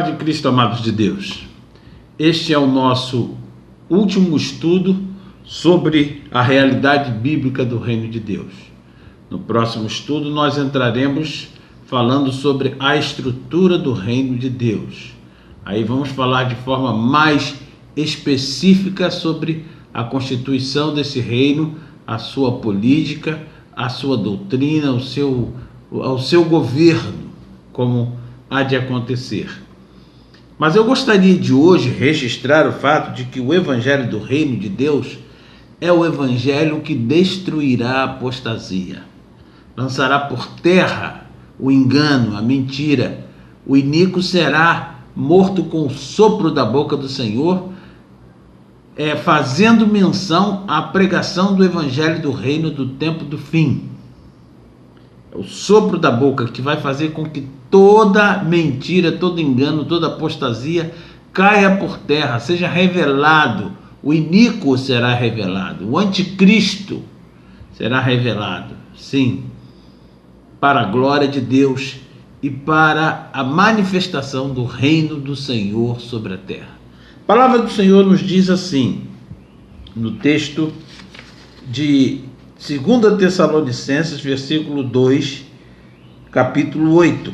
paz de Cristo, amados de Deus. Este é o nosso último estudo sobre a realidade bíblica do Reino de Deus. No próximo estudo nós entraremos falando sobre a estrutura do Reino de Deus. Aí vamos falar de forma mais específica sobre a constituição desse reino, a sua política, a sua doutrina, o seu governo, como há de acontecer. Mas eu gostaria de hoje registrar o fato de que o Evangelho do Reino de Deus é o Evangelho que destruirá a apostasia, lançará por terra o engano, a mentira. O iníquo será morto com o sopro da boca do Senhor, fazendo menção à pregação do Evangelho do Reino do tempo do fim. É o sopro da boca que vai fazer com que toda mentira, todo engano, toda apostasia caia por terra, seja revelado. O iníquo será revelado, o anticristo será revelado, sim, para a glória de Deus e para a manifestação do reino do Senhor sobre a terra. A palavra do Senhor nos diz assim, no texto de 2 Tessalonicenses, versículo 2, capítulo 8,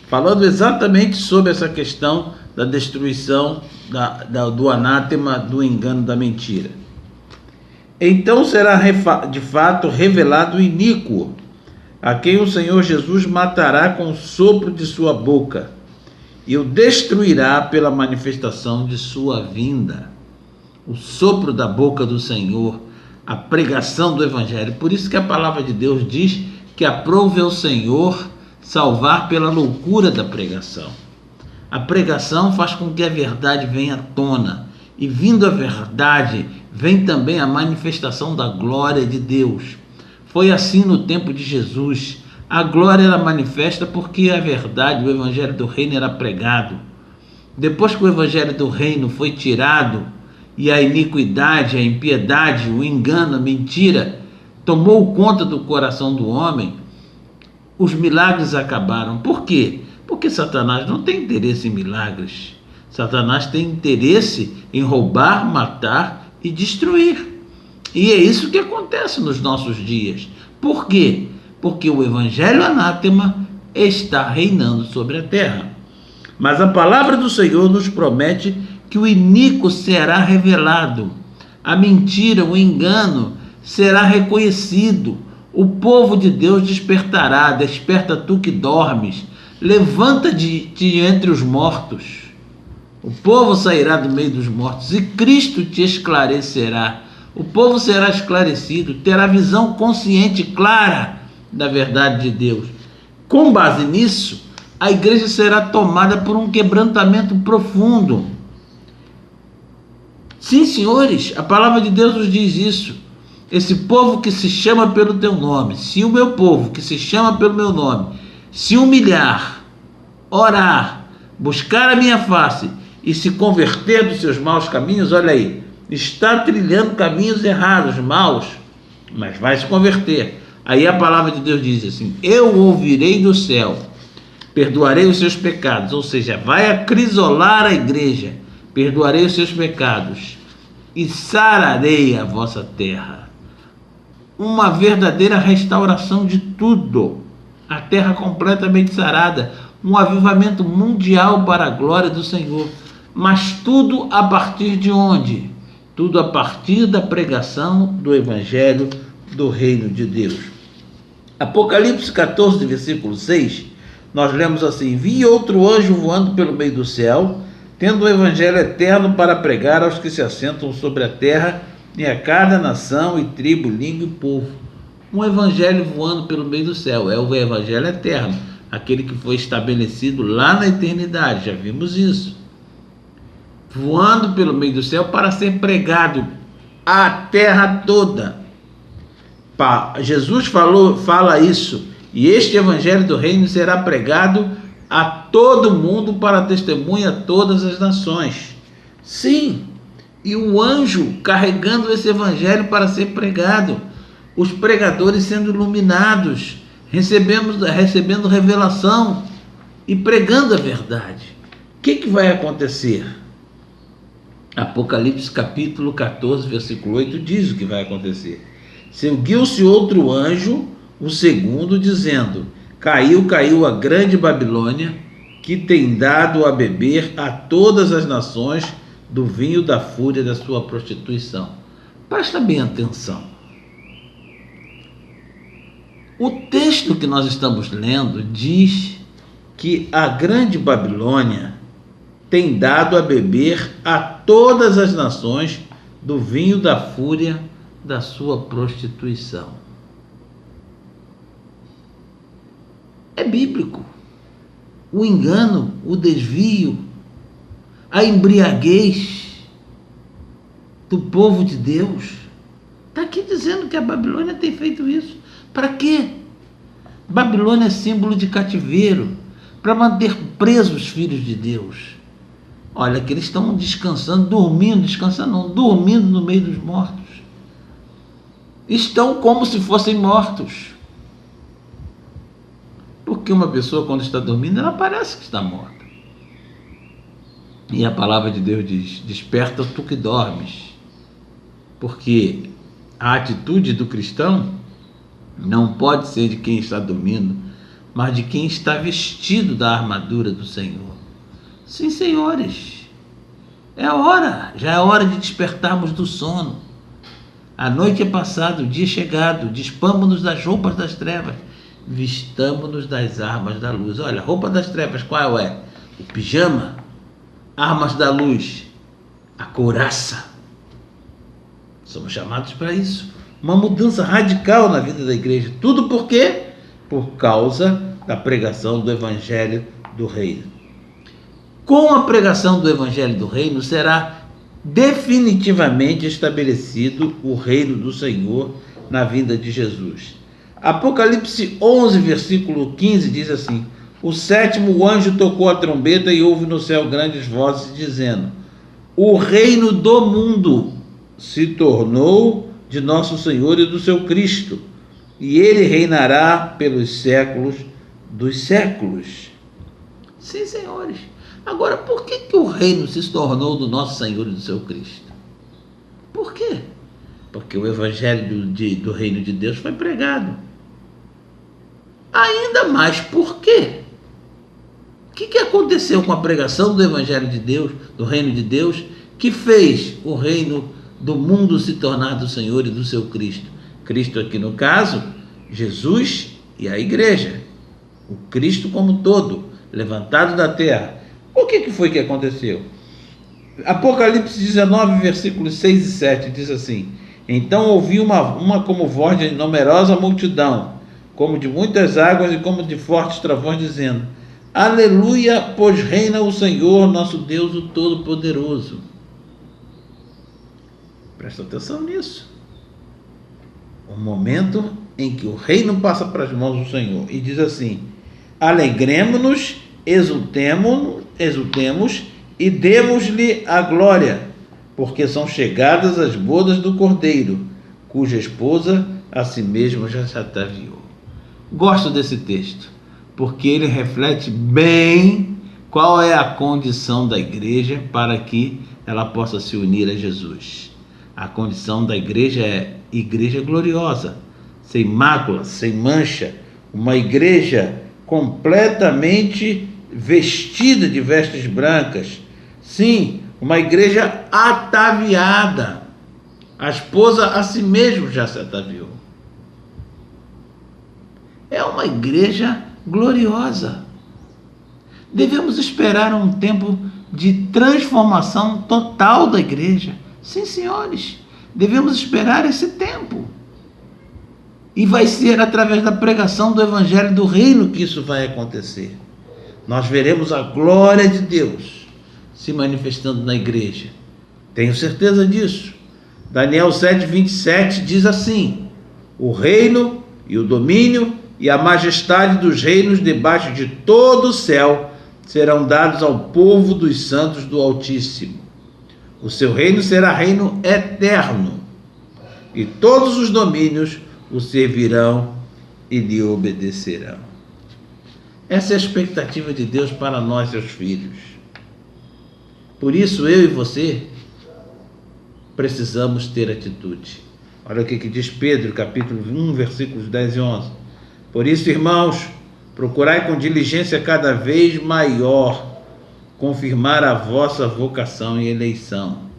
falando exatamente sobre essa questão da destruição do anátema, do engano, da mentira. Então será de fato revelado o iníquo, a quem o Senhor Jesus matará com o sopro de sua boca, e o destruirá pela manifestação de sua vinda. O sopro da boca do Senhor, a pregação do Evangelho. Por isso que a palavra de Deus diz que aprove ao Senhor salvar pela loucura da pregação. A pregação faz com que a verdade venha à tona, e vindo a verdade, vem também a manifestação da glória de Deus. Foi assim no tempo de Jesus. A glória era manifesta porque a verdade, o Evangelho do Reino era pregado. Depois que o Evangelho do Reino foi tirado, e a iniquidade, a impiedade, o engano, a mentira tomou conta do coração do homem, os milagres acabaram. Por quê? Porque Satanás não tem interesse em milagres. Satanás tem interesse em roubar, matar e destruir. E é isso que acontece nos nossos dias. Por quê? Porque o Evangelho anátema está reinando sobre a terra. Mas a palavra do Senhor nos promete que o iníquo será revelado, a mentira, o engano será reconhecido, o povo de Deus despertará. Desperta tu que dormes, levanta-te entre os mortos, o povo sairá do meio dos mortos e Cristo te esclarecerá. O povo será esclarecido, terá visão consciente, clara da verdade de Deus. Com base nisso, a igreja será tomada por um quebrantamento profundo. Sim, senhores, a palavra de Deus nos diz isso. Esse povo que se chama pelo teu nome, se o meu povo que se chama pelo meu nome, se humilhar, orar, buscar a minha face e se converter dos seus maus caminhos, olha aí, está trilhando caminhos errados, maus, mas vai se converter. Aí a palavra de Deus diz assim: eu ouvirei do céu, perdoarei os seus pecados, ou seja, vai acrisolar a igreja, perdoarei os seus pecados e sararei a vossa terra. Uma verdadeira restauração de tudo, a terra completamente sarada, um avivamento mundial para a glória do Senhor. Mas tudo a partir de onde? Tudo a partir da pregação do Evangelho do Reino de Deus. Apocalipse 14, versículo 6, nós lemos assim: vi outro anjo voando pelo meio do céu, tendo o Evangelho eterno para pregar aos que se assentam sobre a terra, e a cada nação e tribo, língua e povo. Um Evangelho voando pelo meio do céu, é o Evangelho eterno, aquele que foi estabelecido lá na eternidade, já vimos isso. Voando pelo meio do céu para ser pregado à terra toda. Jesus fala isso, e este Evangelho do Reino será pregado a todo mundo para testemunha a todas as nações. Sim, e o anjo carregando esse Evangelho para ser pregado, os pregadores sendo iluminados, recebendo revelação e pregando a verdade. que vai acontecer? Apocalipse capítulo 14, versículo 8 diz o que vai acontecer. Seguiu-se outro anjo, o segundo, dizendo: caiu, caiu a grande Babilônia, que tem dado a beber a todas as nações do vinho da fúria da sua prostituição. Presta bem atenção. O texto que nós estamos lendo diz que a grande Babilônia tem dado a beber a todas as nações do vinho da fúria da sua prostituição. É bíblico. O engano, o desvio, a embriaguez do povo de Deus. Está aqui dizendo que a Babilônia tem feito isso. Para quê? Babilônia é símbolo de cativeiro, para manter presos os filhos de Deus. Olha que eles estão descansando, dormindo no meio dos mortos. Estão como se fossem mortos. Porque uma pessoa, quando está dormindo, ela parece que está morta. E a palavra de Deus diz: desperta tu que dormes. Porque a atitude do cristão não pode ser de quem está dormindo, mas de quem está vestido da armadura do Senhor. Sim, senhores, já é hora de despertarmos do sono. A noite é passada, o dia é chegado, despamos-nos das roupas das trevas, vistamos-nos das armas da luz. Olha, roupa das trevas, qual é? O pijama. Armas da luz, a couraça. Somos chamados para isso. Uma mudança radical na vida da igreja. Tudo por quê? Por causa da pregação do Evangelho do Reino. Com a pregação do Evangelho do Reino será definitivamente estabelecido o reino do Senhor na vinda de Jesus. Apocalipse 11, versículo 15 diz assim: o sétimo anjo tocou a trombeta e houve no céu grandes vozes dizendo: o reino do mundo se tornou de nosso Senhor e do seu Cristo, e ele reinará pelos séculos dos séculos. Sim, senhores. Agora, por que o reino se tornou do nosso Senhor e do seu Cristo? Por quê? Porque o evangelho do reino de Deus foi pregado. Ainda mais, por quê? O que aconteceu com a pregação do evangelho de Deus, do reino de Deus, que fez o reino do mundo se tornar do Senhor e do seu Cristo? Cristo aqui no caso, Jesus e a igreja. O Cristo como todo, levantado da terra. O que foi que aconteceu? Apocalipse 19, versículos 6 e 7 diz assim: então ouvi uma como voz de numerosa multidão, como de muitas águas e como de fortes trovões, dizendo: aleluia, pois reina o Senhor, nosso Deus, o Todo-Poderoso. Presta atenção nisso. O momento em que o reino passa para as mãos do Senhor. E diz assim: alegremo-nos, exultemos e demos-lhe a glória, porque são chegadas as bodas do Cordeiro, cuja esposa a si mesma já se ataviou. Gosto desse texto, porque ele reflete bem qual é a condição da igreja para que ela possa se unir a Jesus. A condição da igreja é igreja gloriosa, sem mácula, sem mancha, uma igreja completamente vestida de vestes brancas. Sim, uma igreja ataviada. A esposa a si mesma já se ataviou. É uma igreja gloriosa. Devemos esperar um tempo de transformação total da igreja. Sim, senhores, devemos esperar esse tempo. E vai ser através da pregação do Evangelho do Reino que isso vai acontecer. Nós veremos a glória de Deus se manifestando na igreja. Tenho certeza disso. Daniel 7, 27 diz assim: o reino e o domínio e a majestade dos reinos debaixo de todo o céu serão dados ao povo dos santos do Altíssimo. O seu reino será reino eterno, e todos os domínios o servirão e lhe obedecerão. Essa é a expectativa de Deus para nós, seus filhos. Por isso eu e você precisamos ter atitude. Olha o que diz Pedro, capítulo 1, versículos 10 e 11. Por isso, irmãos, procurai com diligência cada vez maior confirmar a vossa vocação e eleição.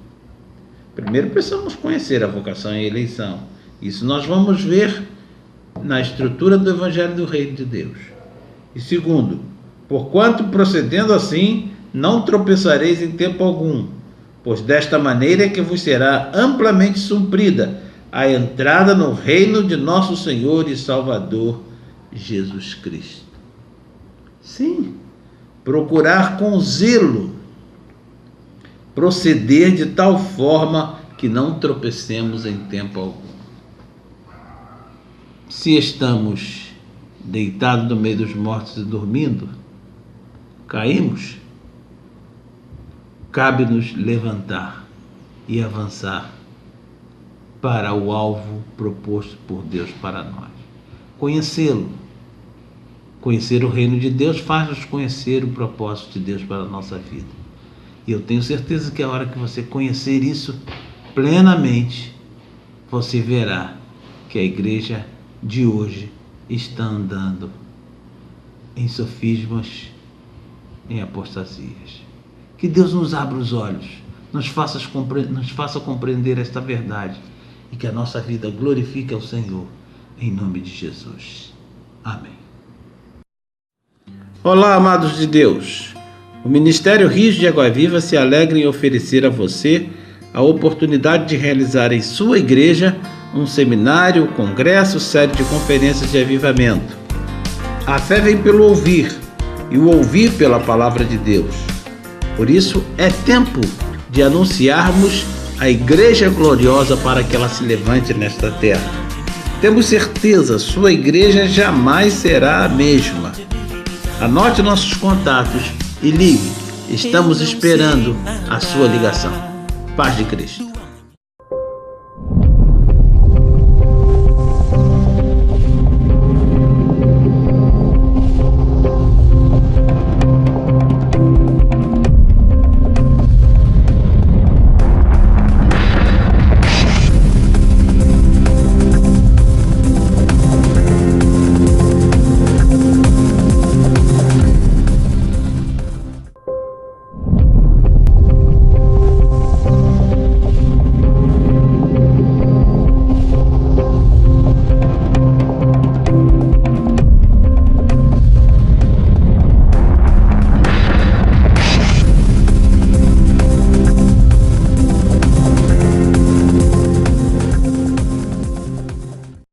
Primeiro precisamos conhecer a vocação e a eleição. Isso nós vamos ver na estrutura do Evangelho do Reino de Deus. E segundo, porquanto procedendo assim, não tropeçareis em tempo algum, pois desta maneira é que vos será amplamente suprida a entrada no reino de nosso Senhor e Salvador Jesus Cristo. Sim, procurar com zelo proceder de tal forma que não tropecemos em tempo algum. Se estamos deitados no meio dos mortos e dormindo, caímos, cabe-nos levantar e avançar para o alvo proposto por Deus para nós. Conhecê-lo. Conhecer o reino de Deus faz-nos conhecer o propósito de Deus para a nossa vida. E eu tenho certeza que a hora que você conhecer isso plenamente, você verá que a igreja de hoje está andando em sofismas, em apostasias. Que Deus nos abra os olhos, nos faça compreender esta verdade e que a nossa vida glorifique ao Senhor, em nome de Jesus. Amém. Olá, amados de Deus. O Ministério Rios de Água Viva se alegra em oferecer a você a oportunidade de realizar em sua igreja um seminário, congresso, série de conferências de avivamento. A fé vem pelo ouvir e o ouvir pela palavra de Deus. Por isso, é tempo de anunciarmos a Igreja Gloriosa para que ela se levante nesta terra. Temos certeza, sua igreja jamais será a mesma. Anote nossos contatos e ligue. Estamos esperando a sua ligação. Paz de Cristo.